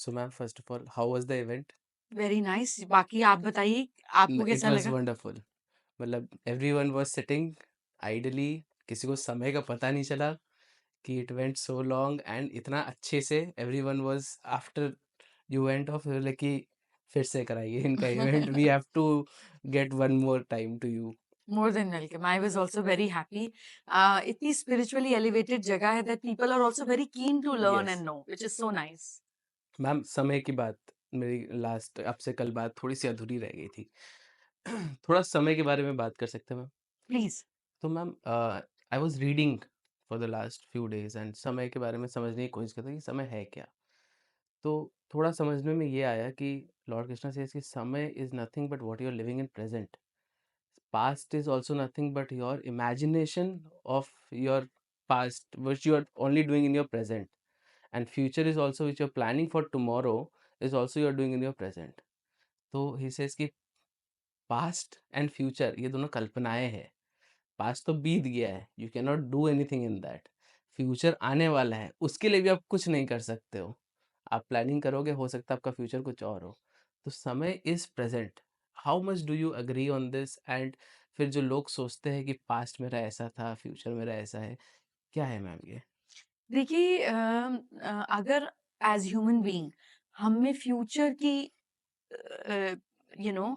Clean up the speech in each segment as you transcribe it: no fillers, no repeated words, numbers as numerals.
So ma'am, first of all, how was the event? Very nice. बाकी आप बताइए, आपको It कैसा was लगा? wonderful. मतलब everyone was sitting idly, किसी को समय का पता नहीं चला कि it went so long and इतना अच्छे से everyone was after you went off like कि फिर से कराइए इनका event, we have to get one more time to you. More than welcome. I was also very happy. इतनी स्पिरिचुअली एलिवेटेड जगह है that people are also very keen to learn Yes. And no, which is so nice. Ma'am, समय की बात, मेरी last आपसे कल बात थोड़ी सी अधूरी रह गई थी। थोड़ा समय के बारे में बात कर सकते हैं मैम? प्लीज। तो ma'am, I was reading for the last few days and समय के बारे में समझने की कोशिश करता कि समय है क्या। तो थोड़ा समझने में ये आया कि लॉर्ड कृष्णा सेज कि समय is nothing but what you are living in present. Past is also nothing but your imagination of your past which you are only doing in your present, and future is also which you are planning for tomorrow is also you are doing in your present. तो he says कि past and future ये दोनों कल्पनाएं हैं। Past तो बीत गया है, you can not do anything in that. Future आने वाला है, उसके लिए भी आप कुछ नहीं कर सकते हो। आप प्लानिंग करोगे, हो सकता है आपका फ्यूचर कुछ और हो। तो समय is present. How much do you agree on this? And फिर जो लोग सोचते हैं कि पास्ट मेरा ऐसा था, फ्यूचर मेरा ऐसा है, क्या है मैम ये? देखिए, अगर एज ह्यूमन बीइंग हम में फ्यूचर की यू नो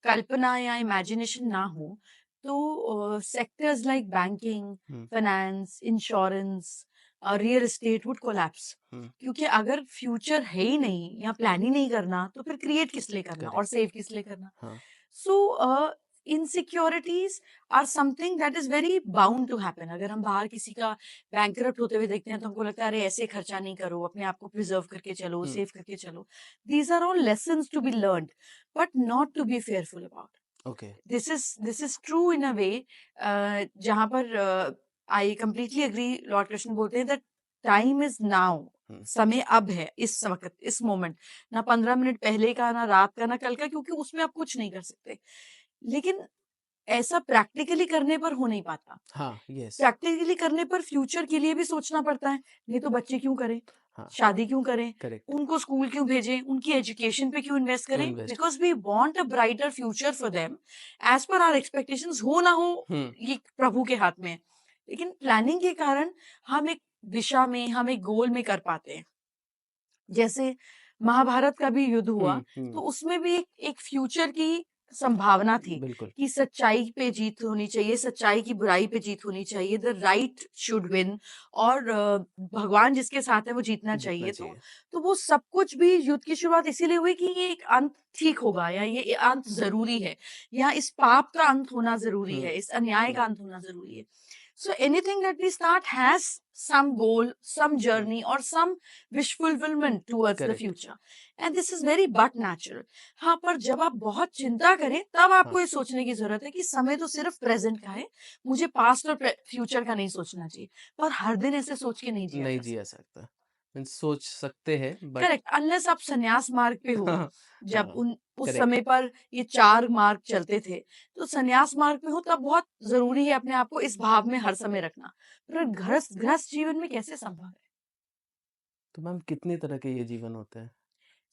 कल्पना या इमेजिनेशन ना हो, तो sectors like banking, hmm. Finance, insurance, real estate would collapse. Hmm. क्योंकि अगर फ्यूचर है ही नहीं या प्लान ही नहीं करना, तो फिर क्रिएट किस लिए करना और करेक्ट। सेव किस लिए करना? हाँ। So insecurities are something that is very bound to happen. अगर हम बाहर किसी का बैंकरप्ट होते हुए देखते हैं, तो हमको लगता है अरे ऐसे खर्चा नहीं करो, अपने आप को प्रिजर्व करके चलो, हम्म। सेव करके चलो। These are all lessons to be learned, but not to be fearful about. Okay. This is true in a way, जहां पर I completely agree. Lord Krishna बोलते हैं दैट टाइम इज नाउ। हम्म। समय अब है, इस वक्त, इस मोमेंट। ना 15 मिनट पहले का, ना रात का, ना कल का, क्योंकि उसमें आप कुछ नहीं कर सकते। लेकिन ऐसा प्रैक्टिकली करने पर हो नहीं पाता। हाँ। यस। प्रैक्टिकली करने पर फ्यूचर के लिए भी सोचना पड़ता है। नहीं तो बच्चे क्यों करें? हाँ। शादी क्यों करें? करेक्ट। उनको स्कूल क्यों भेजें? उनकी एजुकेशन पे क्यों इन्वेस्ट क्यों करें? Invest? Because we want a brighter future for them, as per our expectations. हो ना हो, हम्म। ये प्रभु के हाथ में है। लेकिन प्लानिंग के कारण हम एक दिशा में, हम एक गोल में कर पाते हैं। जैसे महाभारत का भी युद्ध हुआ, हम्म। तो उसमें भी एक एक फ्यूचर की संभावना थी बिल्कुल। कि सच्चाई पे जीत होनी चाहिए, सच्चाई की बुराई पे जीत होनी चाहिए, द राइट शुड विन, और भगवान जिसके साथ है वो जीतना जितना चाहिए। तो चाहिए। तो वो सब कुछ भी युद्ध की शुरुआत इसीलिए हुई कि ये एक अंत ठीक होगा, या ये अंत ज़रूरी है, या इस पाप का अंत होना ज़रूरी हम्म। है, इस अन्याय का अंत होना ज़रूरी है। So anything that we start has some goal, some hmm. journey, or some wish fulfillment towards the correct. future. And this is very but natural. हाँ, पर जब आप बहुत चिंता करें, तब हाँ। आपको ये सोचने की जरूरत है कि समय तो सिर्फ प्रेजेंट का है, मुझे पास्ट और फ्यूचर का नहीं सोचना चाहिए। पर हर दिन ऐसे सोच के नहीं जिया नहीं जा जिया सकता। सकता। मीन्स सोच सकते हैं बट करेक्ट, अनलेस आप संन्यास मार्ग पे हो। हाँ, जब हाँ, उन उस करेक्ट। समय पर ये 4 मार्ग चलते थे, तो संन्यास मार्ग पे हो तब बहुत ज़रूरी है अपने आप को इस भाव में हर समय रखना। पर गृहस्थ गृहस्थ जीवन में कैसे संभव है? तो मैम कितने तरह के ये जीवन होते हैं?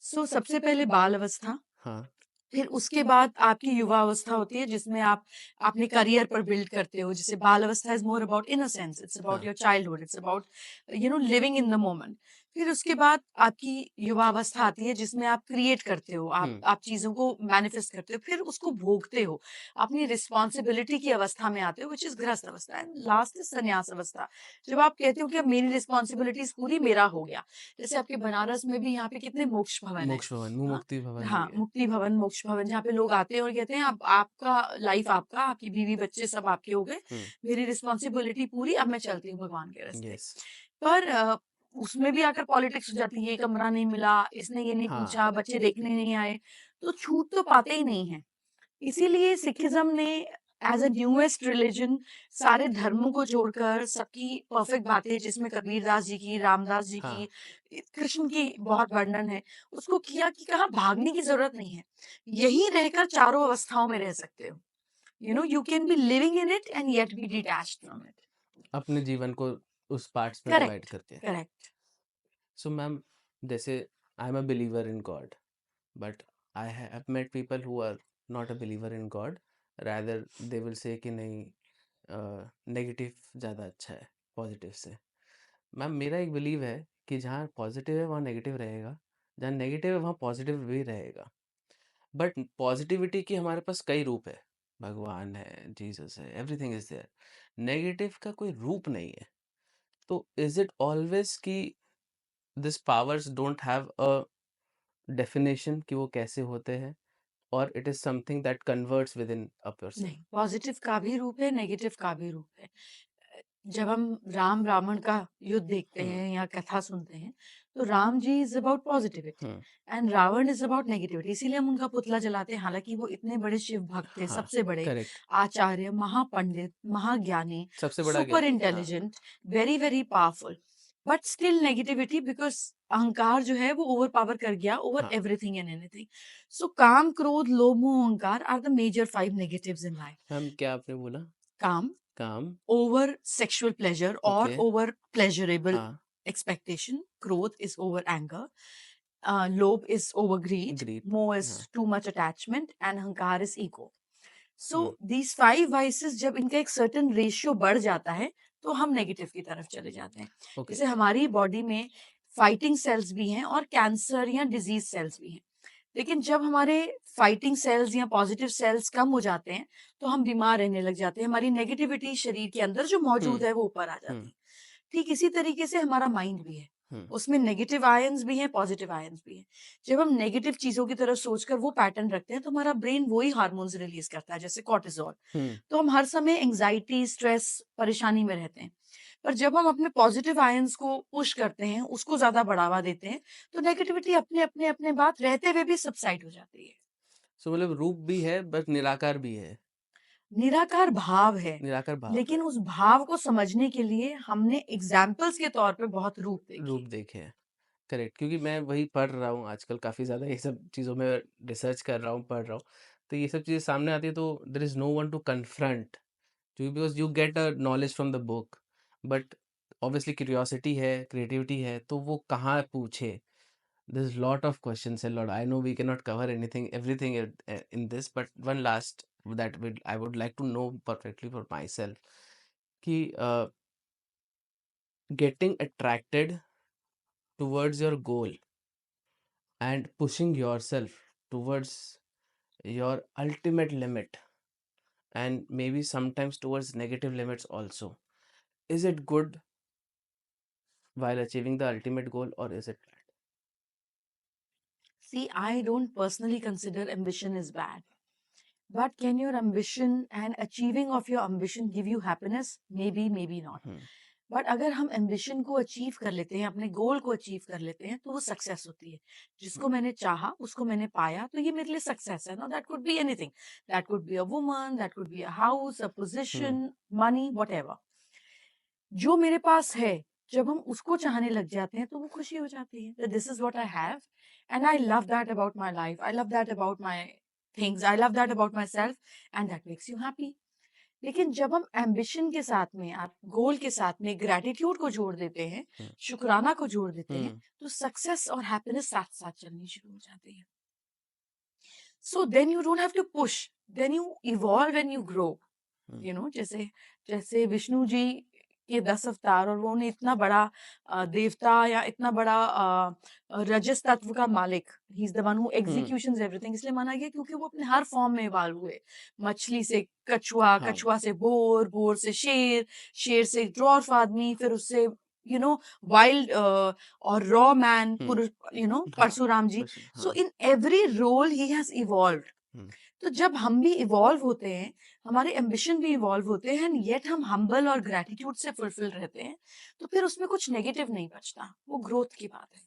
सो सबसे पहले बाल अवस्था, हाँ। फिर उसके बाद आपकी युवा अवस्था होती है, जिसमें आप अपने करियर पर बिल्ड करते हो। जैसे बाल अवस्था is more about innocence, it's about हाँ। Your childhood, it's about living in the moment. फिर उसके बाद आपकी युवा अवस्था आती है, जिसमें आप क्रिएट करते हो, हुँ। आप चीजों को मैनिफेस्ट करते हो, फिर उसको भोगते हो, अपनी रिस्पॉन्सिबिलिटी की अवस्था में आते हो, विच इज गृहस्थ अवस्था। एंड लास्ट इज संन्यास अवस्था, जब आप कहते हो कि अब मेरी रिस्पॉन्सिबिलिटीज पूरी, मेरा हो गया। जैसे आपके बनारस में भी यहाँ पे कितने मोक्ष भवन है। मोक्ष भवन, मुमुक्ति भवन भी हाँ, है। मुक्ति भवन, मोक्ष भवन, जहाँ पे लोग आते हैं और कहते हैं अब आपका लाइफ, आपका, आपकी बीवी बच्चे सब आपके हो गए, हुँ। मेरी रिस्पॉन्सिबिलिटी पूरी, अब मैं चलती हूँ भगवान के रास्ते। यस। पर उसमें भी आकर पॉलिटिक्स हो जाती है, ये कमरा नहीं मिला, इसने ये नहीं हाँ। पूछा, बच्चे देखने नहीं आए, तो छूट तो पाते ही नहीं है। इसीलिए सिखिज़्म ने एज़ अ न्यूएस्ट रिलिजन सारे धर्मों को जोड़कर सबकी परफेक्ट बातें, जिसमें कबीरदास जी की, रामदास जी हाँ। की, कृष्ण की बहुत वर्णन है, उसको किया कि कहाँ भागने की ज़रूरत नहीं है। यहीं रहकर चारों अवस्थाओं में रह सकते हो। You can be living in it and yet be detached from it. अपने जीवन को उस पार्ट्स में डिवाइड करेक्ट, करके। करेक्ट। सो मैम, जैसे I am a believer in God, but I have met people who are not a believer in God, rather they will say कि नहीं, negative ज़्यादा अच्छा है पॉजिटिव से। मैम मेरा एक बिलीव है कि जहाँ पॉजिटिव है वहाँ नेगेटिव रहेगा, जहाँ नेगेटिव है वहाँ पॉजिटिव भी रहेगा। बट पॉजिटिविटी की हमारे पास कई रूप है, भगवान है, जीसस है, एवरीथिंग इज देयर। नेगेटिव का कोई रूप नहीं है। तो इज इट ऑलवेज कि this powers don't have a definition कि वो कैसे होते हैं, और it is something that converts with in a person? नहीं, पॉजिटिव का भी रूप है, नेगेटिव का भी रूप है। जब हम राम रावण का युद्ध देखते हम्म। हैं या कथा सुनते हैं, तो Ram ji is about positivity hmm. And Ravan is about negativity. इसीलिए हम उनका पुतला जलाते हैं, हालांकि वो इतने बड़े शिव भक्त थे, हाँ। सबसे बड़े करेक्ट। आचार्य, महापंडित, महाज्ञानी, सबसे बड़ा सुपर ज्ञानी, हाँ। Intelligent, very very powerful, but still negativity, because अहंकार जो है वो ओवर पावर कर गया ओवर हाँ। Everything and anything. सो काम, क्रोध, लोभ, मोह, अहंकार are the major 5 negatives in life. Ma'am क्या आपने बोला? काम, काम। over sexual pleasure or okay. over pleasurable हाँ। expectation. Growth is over anger. Lobe is over greed. Greed. Moh is हाँ। too much attachment. And hankar is ego. So hmm. these 5 vices जब इनका एक certain ratio बढ़ जाता है, तो हम नेगेटिव की तरफ चले जाते हैं। ओके। जैसे हमारी बॉडी में फाइटिंग सेल्स भी हैं और कैंसर या डिजीज सेल्स भी हैं। लेकिन जब हमारे फाइटिंग सेल्स या पॉजिटिव सेल्स कम हो जाते हैं, तो हम बीमार रहने लग जाते हैं। हमारी नेगेटिविटी शरीर के अंदर जो मौजूद हम्म। है वो ऊपर आ जाती हम्म। है। ठीक इसी तरीके से हमारा माइंड भी है। हम्म। उसमें नेगेटिव आयंस भी हैं, पॉजिटिव आयंस भी हैं। जब हम नेगेटिव चीजों की तरफ सोचकर वो पैटर्न रखते हैं, तो हमारा ब्रेन वही हार्मोन्स रिलीज करता है, जैसे कॉर्टिसोल। हम्म। तो हम हर समय एंजाइटी, स्ट्रेस, परेशानी में रहते हैं। पर जब हम अपने पॉजिटिव आयंस को पुश करते हैं, उसको ज्यादा बढ़ावा देते हैं, तो नेगेटिविटी अपने अपने अपने बात रहते हुए भी सबसाइड हो जाती है। सो मतलब रूप भी है बट निराकार भी है। निराकार भाव है, निराकार भाव है। लेकिन उस भाव को समझने के लिए हमने एग्जाम्पल्स के तौर पे बहुत रूप रूप देखे। देखे हैं। करेक्ट, क्योंकि मैं वही पढ़ रहा हूँ आजकल काफ़ी ज़्यादा, ये सब चीज़ों में रिसर्च कर रहा हूँ, पढ़ रहा हूँ। तो ये सब चीज़ें सामने आती है तो there is no one to confront, क्योंकि because you get a knowledge from the book, but obviously curiosity है, क्रिएटिविटी है, तो वो कहाँ पूछे? There is lot of questions, and lot, I know we can not cover anything everything in this, but one last that will I would like to know perfectly for my self कि getting attracted towards your goal and pushing yourself towards your ultimate limit, and maybe sometimes towards negative limits also, is it good while achieving the ultimate goal, or is it bad? See, I don't personally consider ambition is bad. But can your ambition and achieving of your ambition give you happiness? Maybe, maybe not. Hmm. But अगर हम ambition को achieve कर लेते हैं, अपने गोल को achieve कर लेते हैं, तो वो सक्सेस होती है। Hmm. जिसको मैंने चाहा, उसको मैंने पाया, तो ये मेरे लिए सक्सेस है। No, that could be anything. That could be a woman, that could be a house, a Hmm. Position, money, whatever. जो मेरे पास है, जब हम उसको चाहने लग जाते हैं, तो वो खुशी हो जाती है। This is what I have and I love that about my life, I love that about my things, I love that about my self, and that makes you happy. लेकिन जब हम एम्बिशन के साथ में, आप गोल के साथ में ग्रैटिट्यूड को जोड़ देते हैं, Hmm. शुक्राना को जोड़ देते हैं, Hmm. तो सक्सेस और हैप्पीनेस साथ साथ चलनी शुरू हो जाती है। So then you don't have to push, then you evolve and you grow. Hmm. जैसे जैसे विष्णु जी के 10 अवतार, और वो उन्हें इतना बड़ा देवता या इतना बड़ा रजस तत्व का मालिक, he is the one who Hmm. Executions everything, इसलिए माना गया क्योंकि वो अपने हर फॉर्म में इवॉल्व हुए। मछली से कछुआ, हाँ। कछुआ से बोर, बोर से शेर, शेर से ड्वार्फ आदमी, फिर उससे वाइल्ड और रॉ मैन, Hmm. पुरुष, हाँ। परशुराम जी। प्रश्न, सो हाँ। In every role he has evolve. Hmm. तो जब हम भी इवॉल्व होते हैं, हमारे एम्बिशन भी इवॉल्व होते हैं, एंड येट हम हम्बल और ग्रैटिट्यूड से फुलफिल रहते हैं, तो फिर उसमें कुछ नेगेटिव नहीं बचता। वो ग्रोथ की बात है।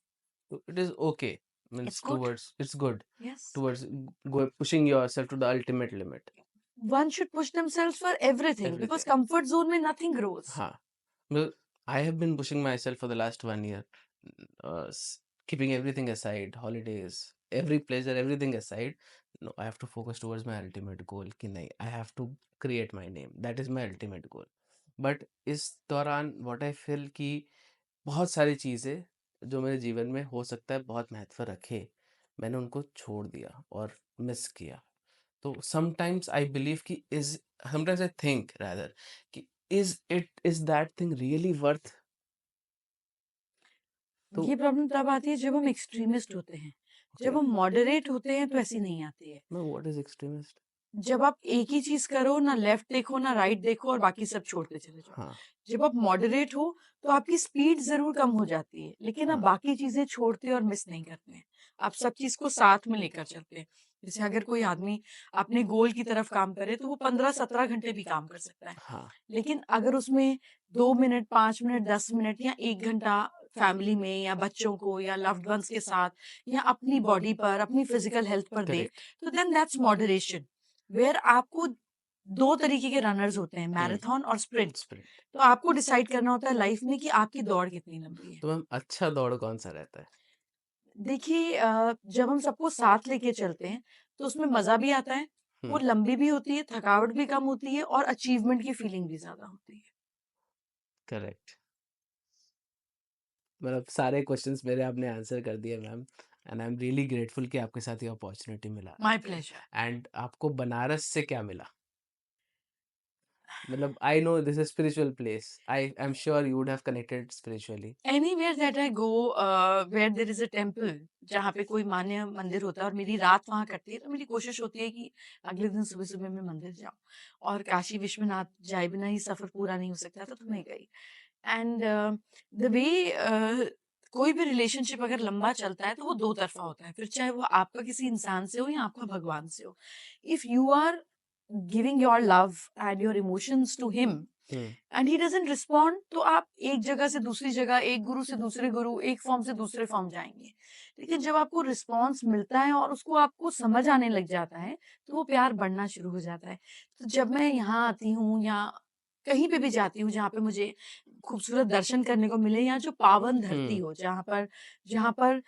So it is okay, it's means good. towards, it's good yes. towards go pushing yourself to the ultimate limit, one should push themselves for everything, because everything. Comfort zone में nothing grows. हाँ, well, I have been pushing myself for the last 1 year, keeping everything aside, holidays, every pleasure, everything aside. No, I have to focus towards my ultimate goal. कि नहीं, I have to create my name. That is my ultimate goal. But इस दौरान what I feel कि बहुत सारी चीज़ें जो मेरे जीवन में हो सकता है बहुत महत्व रखे, मैंने उनको छोड़ दिया और मिस किया। तो समटाइम्स आई बिलीव कि is sometimes I think rather कि is that thing really worth? तो ये प्रॉब्लम तब आती है जब हम एक्सट्रीमिस्ट होते हैं। ओके, जब हम मॉडरेट होते हैं तो ऐसी नहीं आती है। मैं व्हाट इज़ एक्सट्रीमिस्ट? जब आप एक ही चीज़ करो, ना लेफ्ट देखो, ना राइट देखो और बाकी सब छोड़ते चले जाओ। हाँ, जब आप मॉडरेट हो, तो आपकी स्पीड ज़रूर कम हो जाती है, लेकिन आप हाँ, बाकी चीज़ें छोड़ते और मिस नहीं करते हैं। आप सब चीज़ को साथ में लेकर चलते हैं। जैसे अगर कोई आदमी अपने गोल की तरफ काम करे, तो वो 15-17 घंटे भी काम कर सकता है। हाँ, लेकिन अगर उसमें 2 मिनट, 5 मिनट, 10 मिनट या 1 घंटा फैमिली में या बच्चों को या लव्ड वन्स के साथ या अपनी बॉडी पर, अपनी फिज़िकल हेल्थ पर दे, करेक्ट। तो देन दैट्स मॉडरेशन। वेयर आपको 2 तरीके के रनर्स होते हैं, हुँ, मैराथन और स्प्रिंट। स्प्रिंट। तो आपको डिसाइड करना होता है लाइफ में कि आपकी दौड़ कितनी लंबी है। तो मैम अच्छा दौड़ कौन-सा रहता है? देखिए जब हम सबको साथ लेके चलते हैं, तो उसमें मज़ा भी आता है, वो हुँ, लंबी भी होती है, थकावट भी कम होती है और अचीवमेंट की फीलिंग भी ज़्यादा होती है। करेक्ट। मतलब सारे क्वेश्चंस मेरे आपने आंसर कर दिए ma'am, and I am really grateful कि आपके साथ ये अपॉर्च्युनिटी मिला। My pleasure. एंड आपको बनारस से क्या मिला? मतलब I know this is spiritual place, I am sure you would have connected spiritually. Anywhere that I go where there is a temple, जहाँ पे कोई मान्य मंदिर होता है और मेरी रात वहाँ कटती है, तो मेरी कोशिश होती है कि अगले दिन सुबह-सुबह मैं मंदिर जाऊँ। और काशी विश्वनाथ जाए बिना ये सफ़र पूरा नहीं हो सकता था, तो मैं गई। एंड द वे कोई भी रिलेशनशिप अगर लंबा चलता है, तो वो दो तरफ़ा होता है। फिर चाहे वो आपका किसी इंसान से हो या आपका भगवान से हो। If you are giving your love and your emotions to him hmm, and he doesn't respond, तो आप एक जगह से दूसरी जगह, एक गुरु से दूसरे गुरु, एक फॉर्म से दूसरे फॉर्म जाएँगे। लेकिन जब आपको रिस्पॉन्स मिलता है और उसको आपको समझ आने लग जाता है, तो वो प्यार बढ़ना शुरू हो जाता है। तो जब मैं यहाँ आती हूँ या कहीं पे भी जाती हूँ जहाँ पे मुझे खूबसूरत दर्शन करने को मिले या जो पावन धरती हुँ। हो, जहाँ पर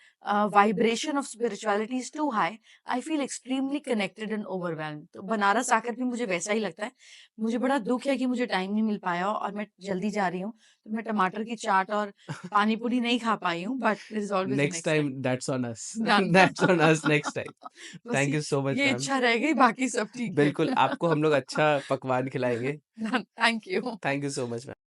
vibration of spirituality is too high, I feel extremely connected and overwhelmed. तो बनारस आकर भी मुझे वैसा ही लगता है। मुझे बड़ा दुःख है कि मुझे टाइम नहीं मिल पाया और मैं जल्दी जा रही हूँ, तो मैं टमाटर की चाट और पानी पूरी नहीं खा पाई हूँ, but there is always a next next time. Time that's on us. Done. That's on us next time. बस थैंक यू सो मच ये मैम। इच्छा रह गई, बाकी सब ठीक है। बिल्कुल, आपको हम लोग अच्छा पकवान खिलाएँगे। Done, thank you. Thank you so much ma'am.